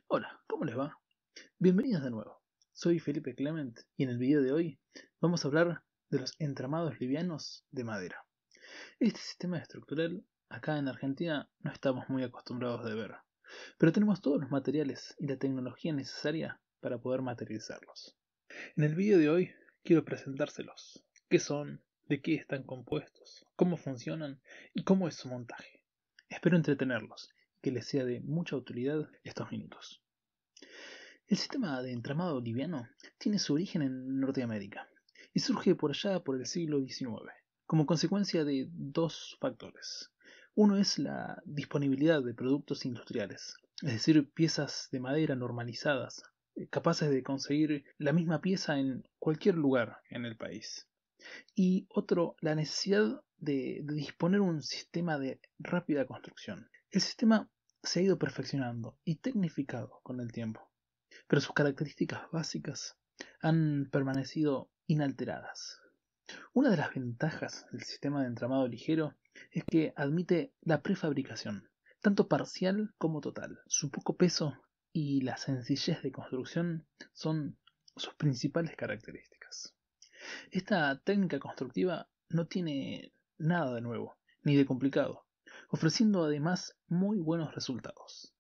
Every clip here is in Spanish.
Hola, ¿cómo les va? Bienvenidos de nuevo. Soy Felipe Clement y en el video de hoy vamos a hablar de los entramados livianos de madera. Este sistema estructural acá en Argentina no estamos muy acostumbrados de ver, pero tenemos todos los materiales y la tecnología necesaria para poder materializarlos. En el video de hoy quiero presentárselos. ¿Qué son? ¿De qué están compuestos? ¿Cómo funcionan? ¿Y cómo es su montaje? Espero entretenerlos y que les sea de mucha utilidad estos minutos. El sistema de entramado liviano tiene su origen en Norteamérica y surge por allá por el siglo XIX, como consecuencia de dos factores. Uno es la disponibilidad de productos industriales, es decir, piezas de madera normalizadas, capaces de conseguir la misma pieza en cualquier lugar en el país. Y otro, la necesidad de disponer un sistema de rápida construcción. El sistema se ha ido perfeccionando y tecnificado con el tiempo, pero sus características básicas han permanecido inalteradas. Una de las ventajas del sistema de entramado ligero es que admite la prefabricación, tanto parcial como total. Su poco peso y la sencillez de construcción son sus principales características. Esta técnica constructiva no tiene nada de nuevo, ni de complicado, ofreciendo además muy buenos resultados.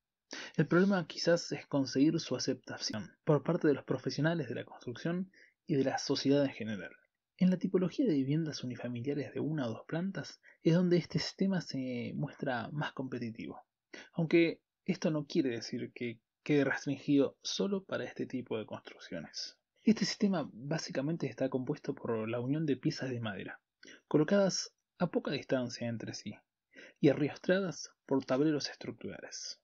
El problema quizás es conseguir su aceptación por parte de los profesionales de la construcción y de la sociedad en general. En la tipología de viviendas unifamiliares de una o dos plantas es donde este sistema se muestra más competitivo, aunque esto no quiere decir que quede restringido solo para este tipo de construcciones. Este sistema básicamente está compuesto por la unión de piezas de madera, colocadas a poca distancia entre sí y arriostradas por tableros estructurales.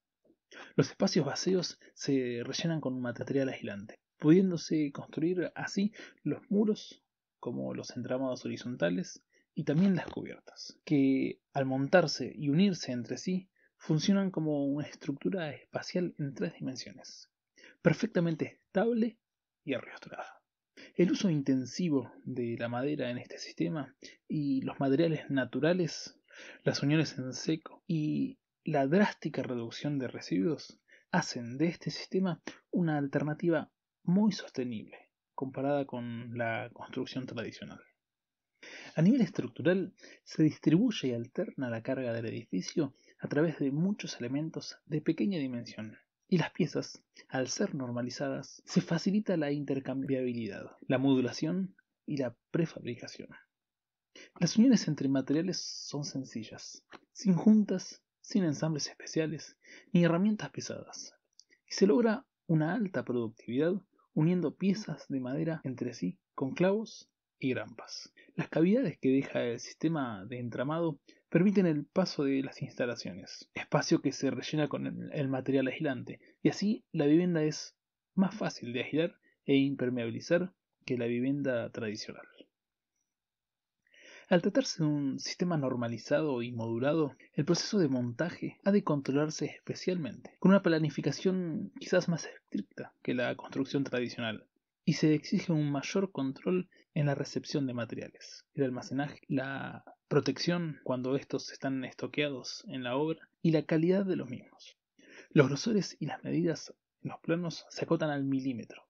Los espacios vacíos se rellenan con un material aislante, pudiéndose construir así los muros como los entramados horizontales y también las cubiertas, que al montarse y unirse entre sí funcionan como una estructura espacial en tres dimensiones, perfectamente estable y arriostrada. El uso intensivo de la madera en este sistema y los materiales naturales, las uniones en seco y la drástica reducción de residuos hacen de este sistema una alternativa muy sostenible comparada con la construcción tradicional. A nivel estructural, se distribuye y alterna la carga del edificio a través de muchos elementos de pequeña dimensión, y las piezas, al ser normalizadas, se facilita la intercambiabilidad, la modulación y la prefabricación. Las uniones entre materiales son sencillas, sin juntas, sin ensambles especiales, ni herramientas pesadas, y se logra una alta productividad uniendo piezas de madera entre sí con clavos y grampas. Las cavidades que deja el sistema de entramado permiten el paso de las instalaciones, espacio que se rellena con el material aislante, y así la vivienda es más fácil de aislar e impermeabilizar que la vivienda tradicional. Al tratarse de un sistema normalizado y modulado, el proceso de montaje ha de controlarse especialmente, con una planificación quizás más estricta que la construcción tradicional, y se exige un mayor control en la recepción de materiales, el almacenaje, la protección cuando estos están estoqueados en la obra y la calidad de los mismos. Los grosores y las medidas en los planos se acotan al milímetro,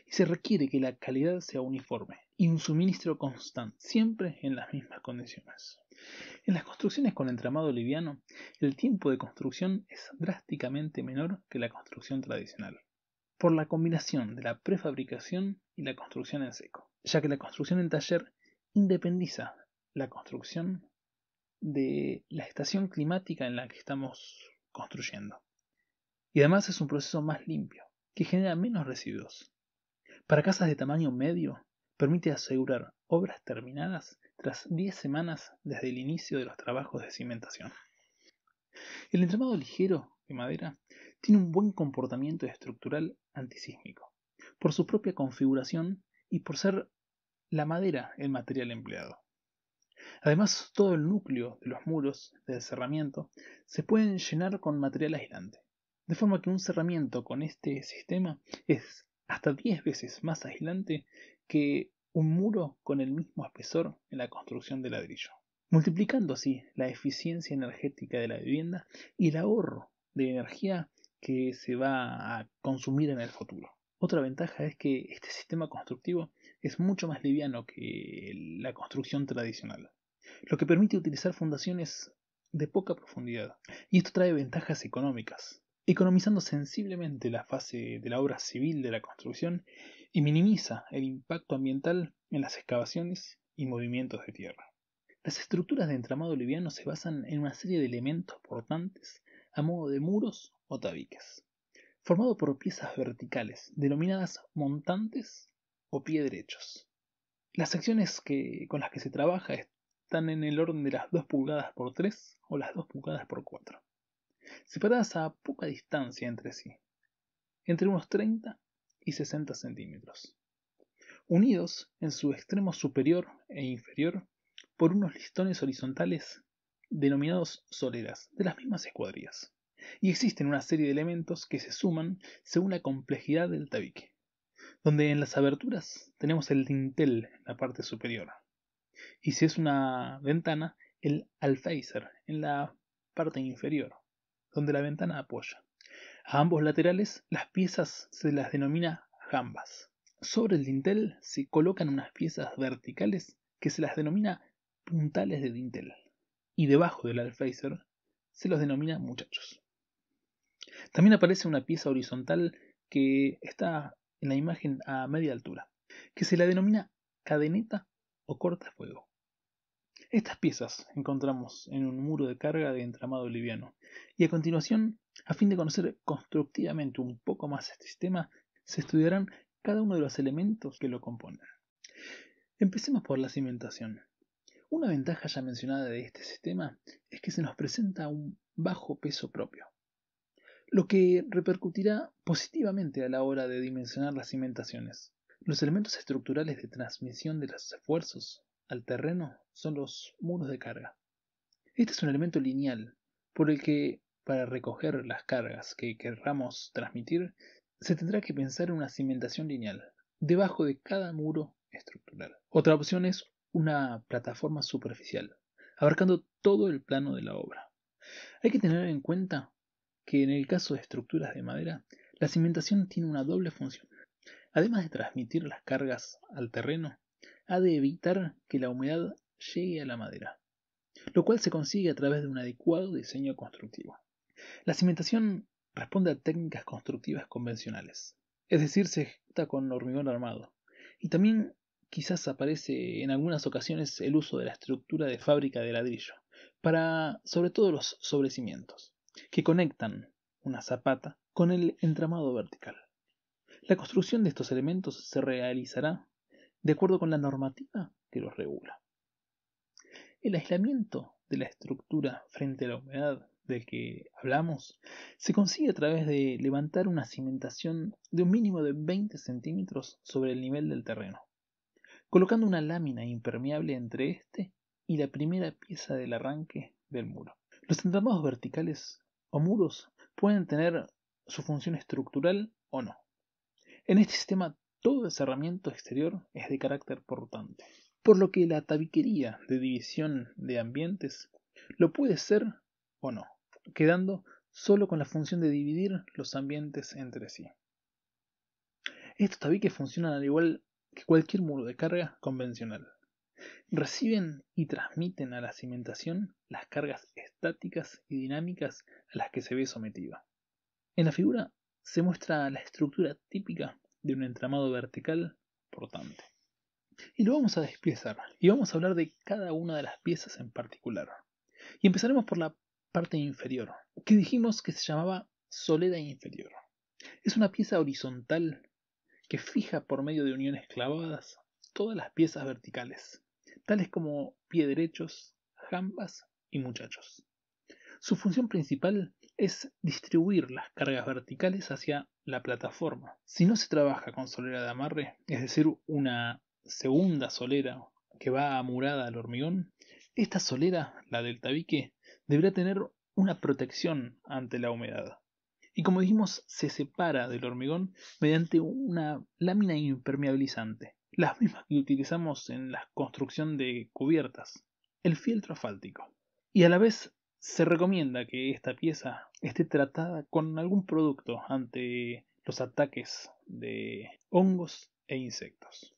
y se requiere que la calidad sea uniforme y un suministro constante, siempre en las mismas condiciones. En las construcciones con entramado liviano, el tiempo de construcción es drásticamente menor que la construcción tradicional, por la combinación de la prefabricación y la construcción en seco, ya que la construcción en taller independiza la construcción de la estación climática en la que estamos construyendo. Y además es un proceso más limpio, que genera menos residuos. Para casas de tamaño medio, permite asegurar obras terminadas tras 10 semanas desde el inicio de los trabajos de cimentación. El entramado ligero de madera tiene un buen comportamiento estructural antisísmico, por su propia configuración y por ser la madera el material empleado. Además, todo el núcleo de los muros del cerramiento se pueden llenar con material aislante, de forma que un cerramiento con este sistema es hasta 10 veces más aislante que un muro con el mismo espesor en la construcción de ladrillo, multiplicando así la eficiencia energética de la vivienda y el ahorro de energía que se va a consumir en el futuro. Otra ventaja es que este sistema constructivo es mucho más liviano que la construcción tradicional, lo que permite utilizar fundaciones de poca profundidad. Y esto trae ventajas económicas, economizando sensiblemente la fase de la obra civil de la construcción y minimiza el impacto ambiental en las excavaciones y movimientos de tierra. Las estructuras de entramado liviano se basan en una serie de elementos portantes a modo de muros o tabiques, formado por piezas verticales, denominadas montantes o pie derechos. Las secciones con las que se trabaja están en el orden de las 2 pulgadas por 3 o las 2 pulgadas por 4, separadas a poca distancia entre sí, entre unos 30 y 60 centímetros, unidos en su extremo superior e inferior por unos listones horizontales denominados soleras, de las mismas escuadrillas. Y existen una serie de elementos que se suman según la complejidad del tabique, donde en las aberturas tenemos el dintel en la parte superior, y si es una ventana, el alféizar en la parte inferior, donde la ventana apoya. A ambos laterales las piezas se las denomina jambas. Sobre el dintel se colocan unas piezas verticales que se las denomina puntales de dintel, y debajo del alféizar se los denomina muchachos. También aparece una pieza horizontal que está en la imagen a media altura, que se la denomina cadeneta o cortafuego. Estas piezas encontramos en un muro de carga de entramado liviano, y a continuación, a fin de conocer constructivamente un poco más este sistema, se estudiarán cada uno de los elementos que lo componen. Empecemos por la cimentación. Una ventaja ya mencionada de este sistema es que se nos presenta un bajo peso propio, lo que repercutirá positivamente a la hora de dimensionar las cimentaciones. Los elementos estructurales de transmisión de los esfuerzos al terreno son los muros de carga. Este es un elemento lineal, por el que, para recoger las cargas que querramos transmitir, se tendrá que pensar en una cimentación lineal, debajo de cada muro estructural. Otra opción es una plataforma superficial, abarcando todo el plano de la obra. Hay que tener en cuenta que en el caso de estructuras de madera, la cimentación tiene una doble función. Además de transmitir las cargas al terreno, ha de evitar que la humedad llegue a la madera, lo cual se consigue a través de un adecuado diseño constructivo. La cimentación responde a técnicas constructivas convencionales, es decir, se ejecuta con hormigón armado, y también quizás aparece en algunas ocasiones el uso de la estructura de fábrica de ladrillo, para sobre todo los sobrecimientos, que conectan una zapata con el entramado vertical. La construcción de estos elementos se realizará de acuerdo con la normativa que los regula. El aislamiento de la estructura frente a la humedad del que hablamos se consigue a través de levantar una cimentación de un mínimo de 20 centímetros sobre el nivel del terreno, colocando una lámina impermeable entre este y la primera pieza del arranque del muro. Los entramados verticales o muros pueden tener su función estructural o no. En este sistema todo el cerramiento exterior es de carácter portante, por lo que la tabiquería de división de ambientes lo puede ser o no, quedando solo con la función de dividir los ambientes entre sí. Estos tabiques funcionan al igual que cualquier muro de carga convencional. Reciben y transmiten a la cimentación las cargas estáticas y dinámicas a las que se ve sometido. En la figura se muestra la estructura típica de un entramado vertical portante. Y lo vamos a despiezar, y vamos a hablar de cada una de las piezas en particular. Y empezaremos por la parte inferior, que dijimos que se llamaba solera inferior. Es una pieza horizontal que fija por medio de uniones clavadas todas las piezas verticales, tales como pie derechos, jambas y muchachos. Su función principal es distribuir las cargas verticales hacia la plataforma. Si no se trabaja con solera de amarre, es decir, una segunda solera que va amurada al hormigón, esta solera, la del tabique, deberá tener una protección ante la humedad. Y como dijimos, se separa del hormigón mediante una lámina impermeabilizante, las mismas que utilizamos en la construcción de cubiertas, el fieltro asfáltico. Y a la vez Se recomienda que esta pieza esté tratada con algún producto ante los ataques de hongos e insectos.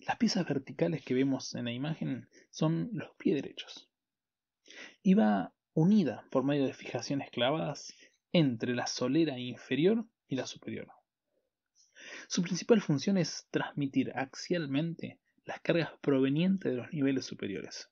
Las piezas verticales que vemos en la imagen son los pies derechos y va unida por medio de fijaciones clavadas entre la solera inferior y la superior. Su principal función es transmitir axialmente las cargas provenientes de los niveles superiores.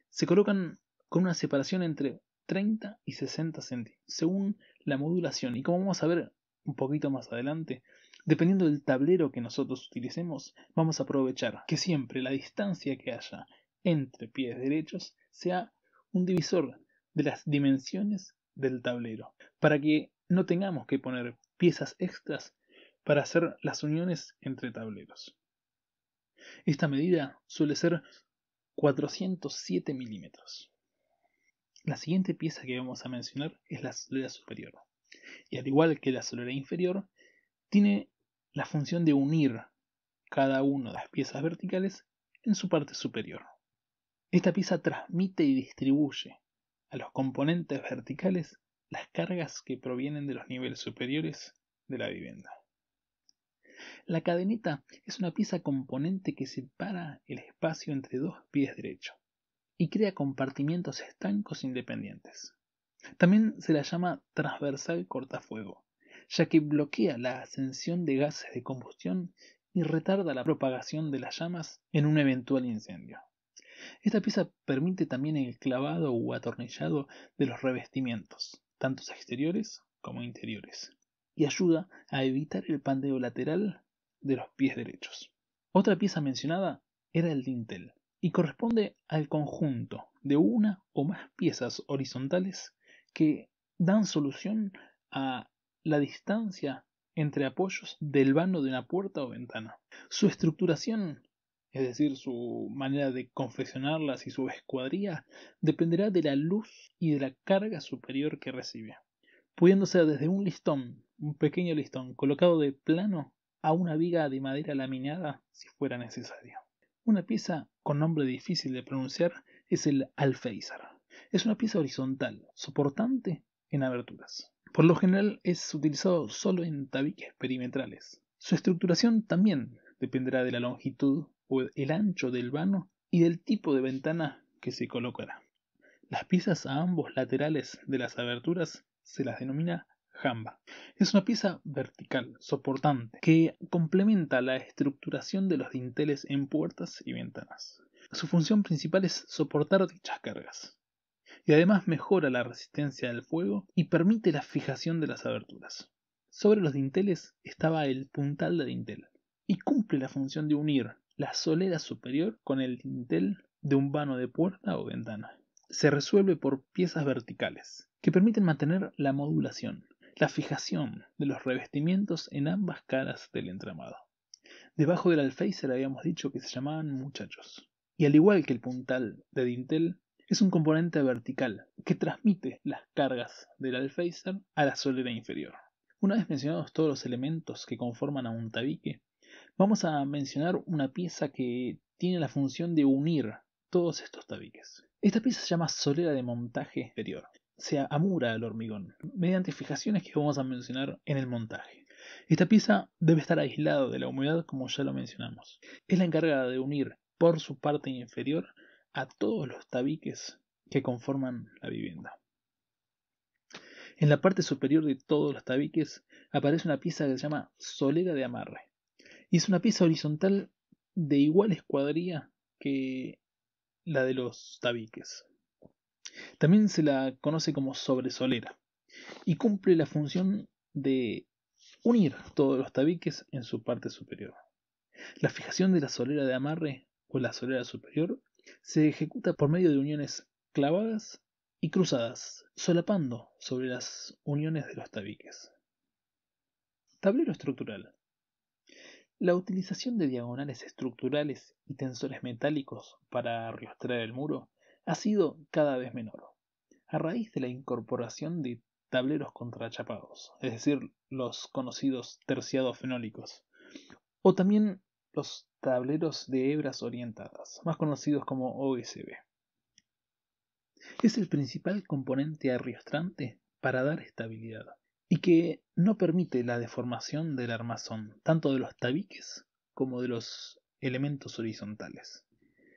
Se colocan con una separación entre 30 y 60 centímetros, según la modulación. Y como vamos a ver un poquito más adelante, dependiendo del tablero que nosotros utilicemos, vamos a aprovechar que siempre la distancia que haya entre pies derechos sea un divisor de las dimensiones del tablero, para que no tengamos que poner piezas extras para hacer las uniones entre tableros. Esta medida suele ser 407 milímetros. La siguiente pieza que vamos a mencionar es la solera superior, y al igual que la solera inferior, tiene la función de unir cada una de las piezas verticales en su parte superior. Esta pieza transmite y distribuye a los componentes verticales las cargas que provienen de los niveles superiores de la vivienda. La cadeneta es una pieza componente que separa el espacio entre dos pies derechos y crea compartimientos estancos independientes. También se la llama transversal cortafuego, ya que bloquea la ascensión de gases de combustión y retarda la propagación de las llamas en un eventual incendio. Esta pieza permite también el clavado o atornillado de los revestimientos, tanto exteriores como interiores, y ayuda a evitar el pandeo lateral de los pies derechos. Otra pieza mencionada era el dintel, y corresponde al conjunto de una o más piezas horizontales que dan solución a la distancia entre apoyos del vano de una puerta o ventana. Su estructuración, es decir, su manera de confeccionarlas y su escuadría, dependerá de la luz y de la carga superior que recibe, pudiendo ser desde un listón, un pequeño listón, colocado de plano, a una viga de madera laminada si fuera necesario. Una pieza con nombre difícil de pronunciar es el alféizar. Es una pieza horizontal, soportante en aberturas. Por lo general es utilizado solo en tabiques perimetrales. Su estructuración también dependerá de la longitud o el ancho del vano y del tipo de ventana que se colocará. Las piezas a ambos laterales de las aberturas se las denomina jamba. Es una pieza vertical, soportante, que complementa la estructuración de los dinteles en puertas y ventanas. Su función principal es soportar dichas cargas, y además mejora la resistencia al fuego y permite la fijación de las aberturas. Sobre los dinteles estaba el puntal de dintel, y cumple la función de unir la solera superior con el dintel de un vano de puerta o ventana. Se resuelve por piezas verticales, que permiten mantener la modulación, la fijación de los revestimientos en ambas caras del entramado. Debajo del alféizar habíamos dicho que se llamaban muchachos, y al igual que el puntal de dintel, es un componente vertical que transmite las cargas del alféizar a la solera inferior. Una vez mencionados todos los elementos que conforman a un tabique, vamos a mencionar una pieza que tiene la función de unir todos estos tabiques. Esta pieza se llama solera de montaje exterior. Se amura al hormigón mediante fijaciones que vamos a mencionar en el montaje. Esta pieza debe estar aislada de la humedad, como ya lo mencionamos. Es la encargada de unir por su parte inferior a todos los tabiques que conforman la vivienda. En la parte superior de todos los tabiques aparece una pieza que se llama solera de amarre, y es una pieza horizontal de igual escuadría que la de los tabiques. También se la conoce como sobresolera y cumple la función de unir todos los tabiques en su parte superior. La fijación de la solera de amarre o la solera superior se ejecuta por medio de uniones clavadas y cruzadas, solapando sobre las uniones de los tabiques. Tablero estructural. La utilización de diagonales estructurales y tensores metálicos para arrostrar el muro ha sido cada vez menor, a raíz de la incorporación de tableros contrachapados, es decir, los conocidos terciados fenólicos, o también los tableros de hebras orientadas, más conocidos como OSB. Es el principal componente arriostrante para dar estabilidad y que no permite la deformación del armazón, tanto de los tabiques como de los elementos horizontales,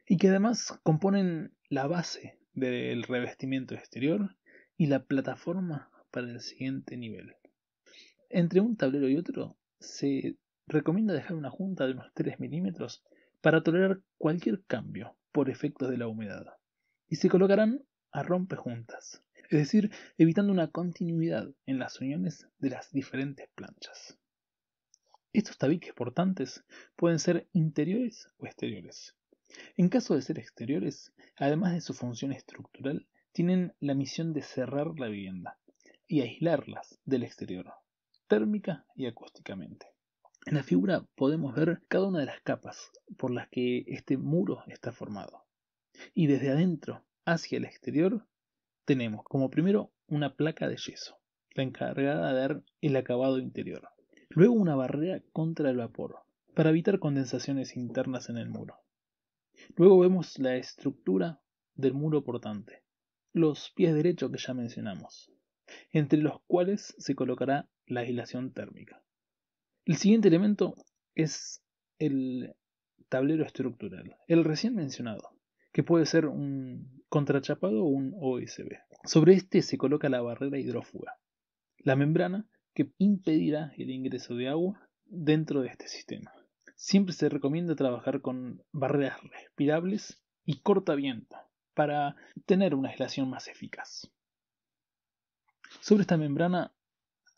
y que además componen la base del revestimiento exterior y la plataforma para el siguiente nivel. Entre un tablero y otro se recomienda dejar una junta de unos 3 milímetros para tolerar cualquier cambio por efectos de la humedad, y se colocarán a rompejuntas, es decir, evitando una continuidad en las uniones de las diferentes planchas. Estos tabiques portantes pueden ser interiores o exteriores. En caso de ser exteriores, además de su función estructural, tienen la misión de cerrar la vivienda y aislarlas del exterior, térmica y acústicamente. En la figura podemos ver cada una de las capas por las que este muro está formado. Y desde adentro hacia el exterior tenemos como primero una placa de yeso, la encargada de dar el acabado interior. Luego una barrera contra el vapor, para evitar condensaciones internas en el muro. Luego vemos la estructura del muro portante, los pies derechos que ya mencionamos, entre los cuales se colocará la aislación térmica. El siguiente elemento es el tablero estructural, el recién mencionado, que puede ser un contrachapado o un OSB. Sobre este se coloca la barrera hidrófuga, la membrana que impedirá el ingreso de agua dentro de este sistema. Siempre se recomienda trabajar con barreras respirables y cortaviento para tener una aislación más eficaz. Sobre esta membrana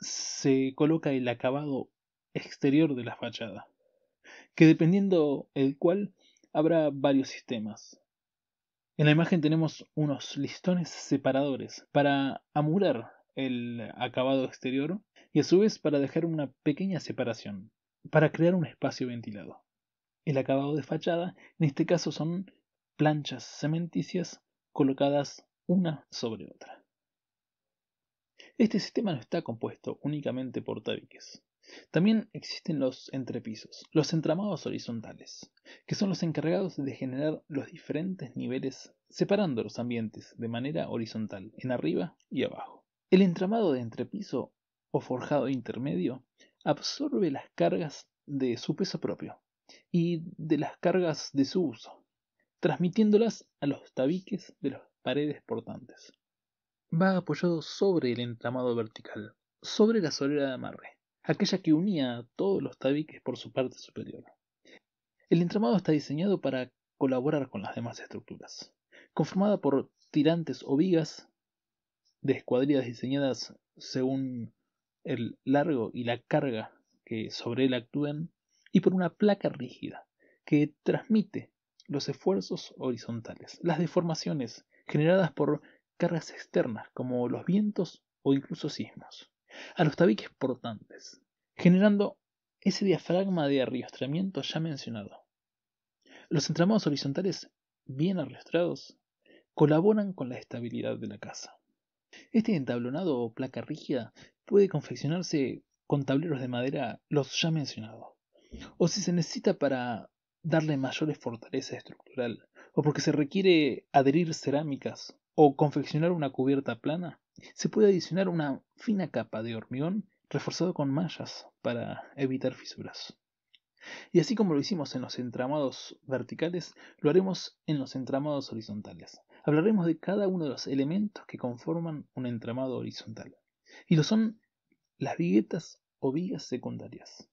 se coloca el acabado exterior de la fachada, que dependiendo el cual habrá varios sistemas. En la imagen tenemos unos listones separadores para amurar el acabado exterior y a su vez para dejar una pequeña separación, para crear un espacio ventilado. El acabado de fachada, en este caso, son planchas cementicias colocadas una sobre otra. Este sistema no está compuesto únicamente por tabiques. También existen los entrepisos, los entramados horizontales, que son los encargados de generar los diferentes niveles separando los ambientes de manera horizontal, en arriba y abajo. El entramado de entrepiso o forjado intermedio absorbe las cargas de su peso propio y de las cargas de su uso, transmitiéndolas a los tabiques de las paredes portantes. Va apoyado sobre el entramado vertical, sobre la solera de amarre, aquella que unía a todos los tabiques por su parte superior. El entramado está diseñado para colaborar con las demás estructuras, conformada por tirantes o vigas de escuadrillas diseñadas según el largo y la carga que sobre él actúen, y por una placa rígida que transmite los esfuerzos horizontales, las deformaciones generadas por cargas externas como los vientos o incluso sismos, a los tabiques portantes, generando ese diafragma de arriostramiento ya mencionado. Los entramados horizontales bien arriostrados colaboran con la estabilidad de la casa. Este entablonado o placa rígida puede confeccionarse con tableros de madera los ya mencionados, o si se necesita para darle mayores fortaleza estructural, o porque se requiere adherir cerámicas o confeccionar una cubierta plana, se puede adicionar una fina capa de hormigón reforzado con mallas para evitar fisuras. Y así como lo hicimos en los entramados verticales, lo haremos en los entramados horizontales. Hablaremos de cada uno de los elementos que conforman un entramado horizontal. Y lo son las viguetas o vigas secundarias,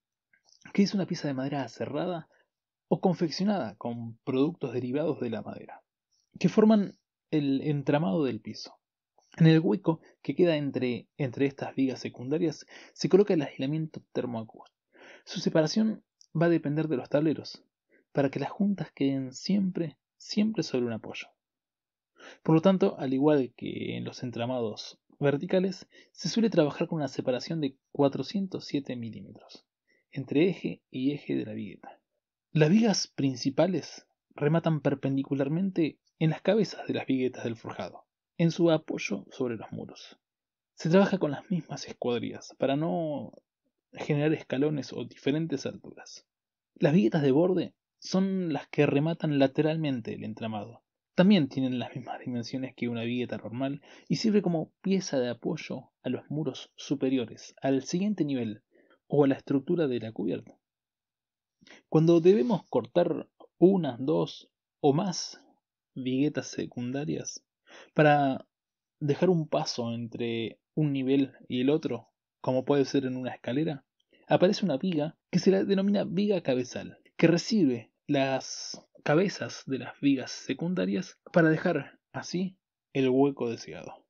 que es una pieza de madera aserrada o confeccionada con productos derivados de la madera, que forman el entramado del piso. En el hueco que queda entre estas vigas secundarias se coloca el aislamiento termoacústico. Su separación va a depender de los tableros, para que las juntas queden siempre sobre un apoyo. Por lo tanto, al igual que en los entramados verticales, se suele trabajar con una separación de 407 milímetros entre eje y eje de la vigueta. Las vigas principales rematan perpendicularmente en las cabezas de las viguetas del forjado, en su apoyo sobre los muros. Se trabaja con las mismas escuadrillas para no generar escalones o diferentes alturas. Las viguetas de borde son las que rematan lateralmente el entramado, También tienen las mismas dimensiones que una vigueta normal y sirve como pieza de apoyo a los muros superiores, al siguiente nivel o a la estructura de la cubierta. Cuando debemos cortar una, dos o más viguetas secundarias para dejar un paso entre un nivel y el otro, como puede ser en una escalera, aparece una viga que se la denomina viga cabezal, que recibe las cabezas de las vigas secundarias para dejar así el hueco deseado.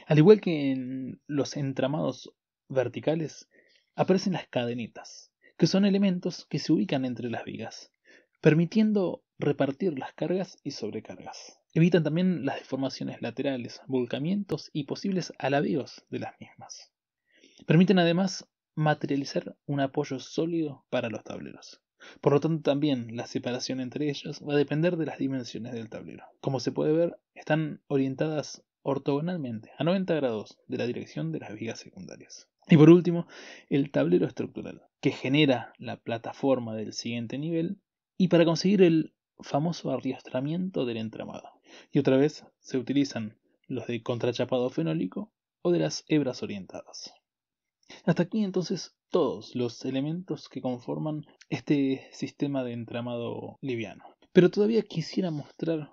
Al igual que en los entramados verticales, aparecen las cadenitas, que son elementos que se ubican entre las vigas, permitiendo repartir las cargas y sobrecargas. Evitan también las deformaciones laterales, volcamientos y posibles alabeos de las mismas. Permiten además materializar un apoyo sólido para los tableros. Por lo tanto, también la separación entre ellos va a depender de las dimensiones del tablero. Como se puede ver, están orientadas ortogonalmente a 90 grados de la dirección de las vigas secundarias. Y por último, el tablero estructural, que genera la plataforma del siguiente nivel y para conseguir el famoso arriostramiento del entramado. Y otra vez se utilizan los de contrachapado fenólico o de las hebras orientadas. Hasta aquí entonces todos los elementos que conforman este sistema de entramado liviano. Pero todavía quisiera mostrar,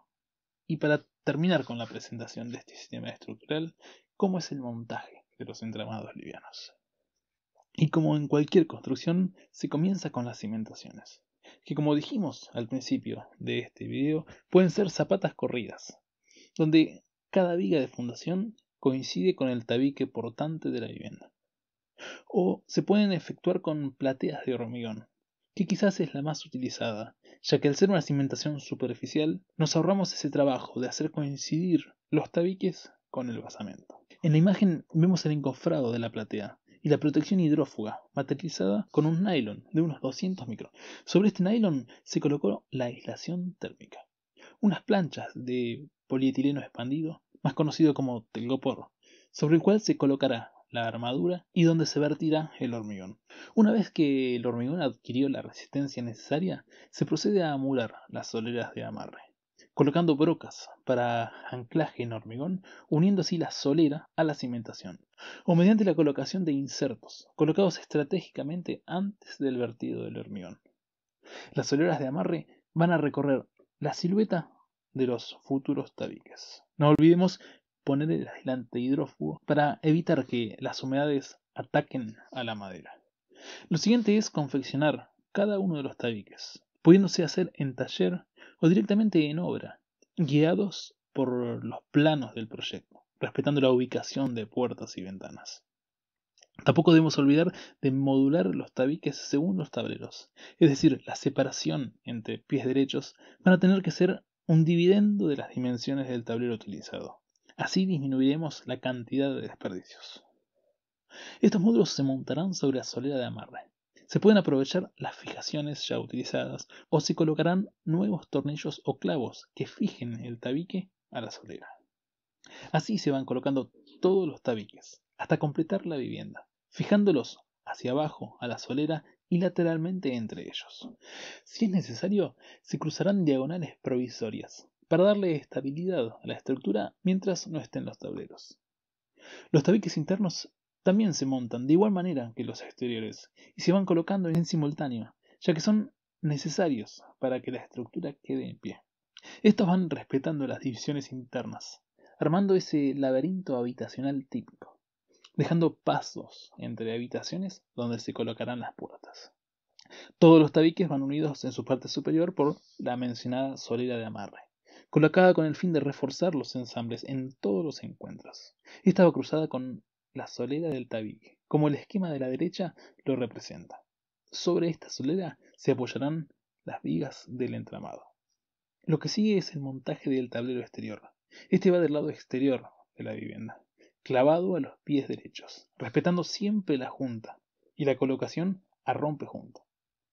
y para terminar con la presentación de este sistema estructural, cómo es el montaje de los entramados livianos. Y como en cualquier construcción, se comienza con las cimentaciones, que como dijimos al principio de este video, pueden ser zapatas corridas, donde cada viga de fundación coincide con el tabique portante de la vivienda. O se pueden efectuar con plateas de hormigón, que quizás es la más utilizada, ya que al ser una cimentación superficial nos ahorramos ese trabajo de hacer coincidir los tabiques con el basamento. En la imagen vemos el encofrado de la platea y la protección hidrófuga, materializada con un nylon de unos 200 micros. Sobre este nylon se colocó la aislación térmica, unas planchas de polietileno expandido, más conocido como telgopor, sobre el cual se colocará la armadura y donde se vertirá el hormigón. Una vez que el hormigón adquirió la resistencia necesaria, se procede a amurar las soleras de amarre, colocando brocas para anclaje en hormigón, uniendo así la solera a la cimentación, o mediante la colocación de insertos, colocados estratégicamente antes del vertido del hormigón. Las soleras de amarre van a recorrer la silueta de los futuros tabiques. No olvidemos poner el aislante hidrófugo para evitar que las humedades ataquen a la madera. Lo siguiente es confeccionar cada uno de los tabiques, pudiéndose hacer en taller o directamente en obra, guiados por los planos del proyecto, respetando la ubicación de puertas y ventanas. Tampoco debemos olvidar de modular los tabiques según los tableros, es decir, la separación entre pies derechos van a tener que ser un dividendo de las dimensiones del tablero utilizado. Así disminuiremos la cantidad de desperdicios. Estos módulos se montarán sobre la solera de amarre. Se pueden aprovechar las fijaciones ya utilizadas o se colocarán nuevos tornillos o clavos que fijen el tabique a la solera. Así se van colocando todos los tabiques hasta completar la vivienda, fijándolos hacia abajo a la solera y lateralmente entre ellos. Si es necesario, se cruzarán diagonales provisorias para darle estabilidad a la estructura mientras no estén los tableros. Los tabiques internos también se montan de igual manera que los exteriores y se van colocando en simultáneo, ya que son necesarios para que la estructura quede en pie. Estos van respetando las divisiones internas, armando ese laberinto habitacional típico, dejando pasos entre habitaciones donde se colocarán las puertas. Todos los tabiques van unidos en su parte superior por la mencionada solera de amarre, colocada con el fin de reforzar los ensambles en todos los encuentros. Esta va cruzada con la solera del tabique, como el esquema de la derecha lo representa. Sobre esta solera se apoyarán las vigas del entramado. Lo que sigue es el montaje del tablero exterior. Este va del lado exterior de la vivienda, clavado a los pies derechos, respetando siempre la junta y la colocación a rompejunta.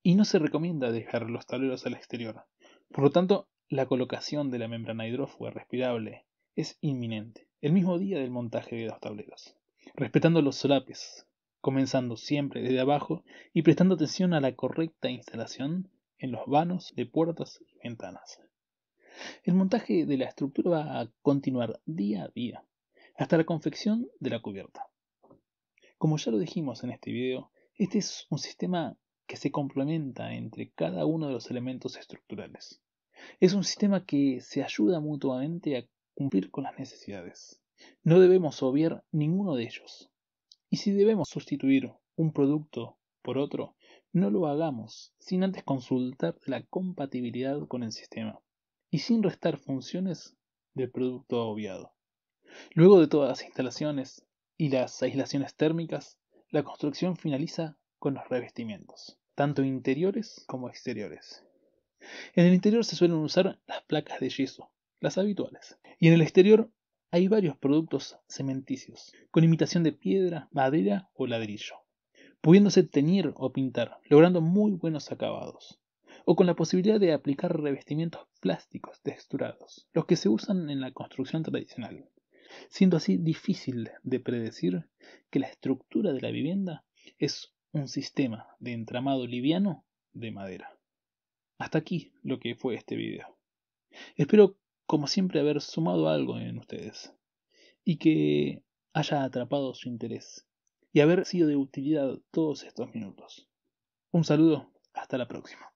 Y no se recomienda dejar los tableros al exterior. Por lo tanto, la colocación de la membrana hidrófuga respirable es inminente, el mismo día del montaje de los tableros, respetando los solapes, comenzando siempre desde abajo y prestando atención a la correcta instalación en los vanos de puertas y ventanas. El montaje de la estructura va a continuar día a día, hasta la confección de la cubierta. Como ya lo dijimos en este video, este es un sistema que se complementa entre cada uno de los elementos estructurales. Es un sistema que se ayuda mutuamente a cumplir con las necesidades. No debemos obviar ninguno de ellos. Y si debemos sustituir un producto por otro, no lo hagamos sin antes consultar la compatibilidad con el sistema y sin restar funciones del producto obviado. Luego de todas las instalaciones y las aislaciones térmicas, la construcción finaliza con los revestimientos, tanto interiores como exteriores. En el interior se suelen usar las placas de yeso, las habituales, y en el exterior hay varios productos cementicios, con imitación de piedra, madera o ladrillo, pudiéndose teñir o pintar, logrando muy buenos acabados, o con la posibilidad de aplicar revestimientos plásticos texturados, los que se usan en la construcción tradicional, siendo así difícil de predecir que la estructura de la vivienda es un sistema de entramado liviano de madera. Hasta aquí lo que fue este video. Espero, como siempre, haber sumado algo en ustedes y que haya atrapado su interés y haber sido de utilidad todos estos minutos. Un saludo, hasta la próxima.